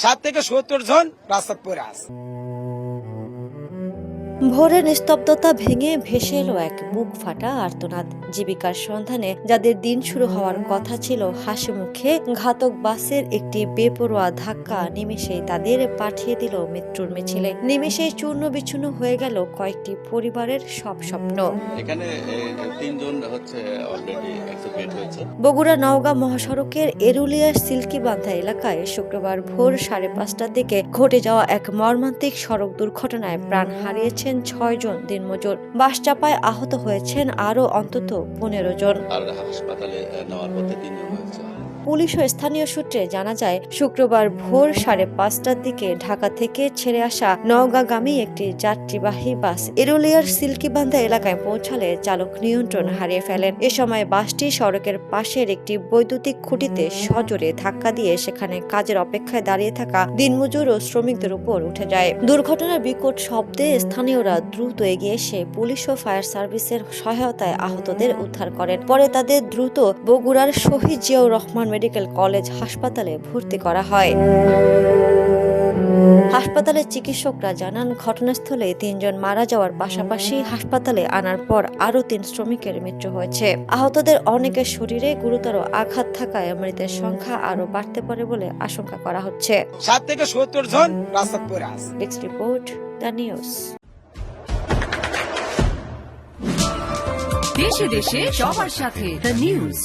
60 থেকে 70 জন রাস্তায় পড়ে আছে। ভোরের নিস্তব্ধতা ভেঙে ভেসে এলো এক বুক ফাটা আর্তনাদ। জীবিকার সন্ধানে যাদের দিন শুরু হওয়ার কথা ছিল হাসি মুখে, ঘাতক বাসের একটি বেপরোয়া ধাক্কা নিমেষেই তাদের পাঠিয়ে দিল মৃত্যুর মিছিলে। নিমেষেই চূর্ণ বিচ্ছন্ন হয়ে গেল কয়েকটি পরিবারের সব স্বপ্ন। এখানে 3 জন অলরেডি অ্যাক্সিডেন্ট হয়েছে। বগুড়া নওগাঁ মহাসড়কের এরুলিয়ার সিল্কিবান্ধা এলাকায় শুক্রবার ভোর 5:30টার দিকে ঘটে যাওয়া এক মর্মান্তিক সড়ক দুর্ঘটনায় প্রাণ হারিয়েছেন 6 জন দিনমজুর। বাস চাপায় আহত হয়েছেন আরও অন্তত 15 জন। আর হাসপাতালে নেওয়ার পথে 3 জন হয়েছে। পুলিশ ও স্থানীয় সূত্রে জানা যায়, শুক্রবার ভোর 5:30টার দিকে ঢাকা থেকে ছেড়ে আসা নওগাঁগামী একটি যাত্রীবাহী বাস এরুলিয়ার সিল্কিবান্ধা এলাকায় পৌঁছালে চালক নিয়ন্ত্রণ হারিয়ে ফেলেন। এ সময় বাসটি সড়কের পাশের একটি বৈদ্যুতিক খুঁটিতে সজোরে ধাক্কা দিয়ে সেখানে কাজের অপেক্ষায় দাঁড়িয়ে থাকা দিনমজুর ও শ্রমিকদের উপর উঠে যায়। দুর্ঘটনার বিকট শব্দে স্থানীয়রা দ্রুত এগিয়ে এসে পুলিশ ও ফায়ার সার্ভিসের সহায়তায় আহতদের উদ্ধার করেন। পরে তাদের দ্রুত বগুড়ার শহীদ জিয়াউর রহমান মেডিকেল কলেজ হাসপাতালে ভর্তি করা হয়। হাসপাতালের চিকিৎসকরা জানান, ঘটনাস্থলে 3 জন মারা যাওয়ার পাশাপাশি হাসপাতালে আনার পর আরও 3 শ্রমিকের মৃত্যু হয়েছে। আহতদের অনেকের শরীরে গুরুতর আঘাত থাকায় মৃতের সংখ্যা আরও বাড়তে পারে বলে আশঙ্কা করা হচ্ছে। 60 থেকে 70 জন রাস্তায় পড়ে আছে। Desk report, the news. দেশে দেশে সবার সাথে দ্য নিউজ।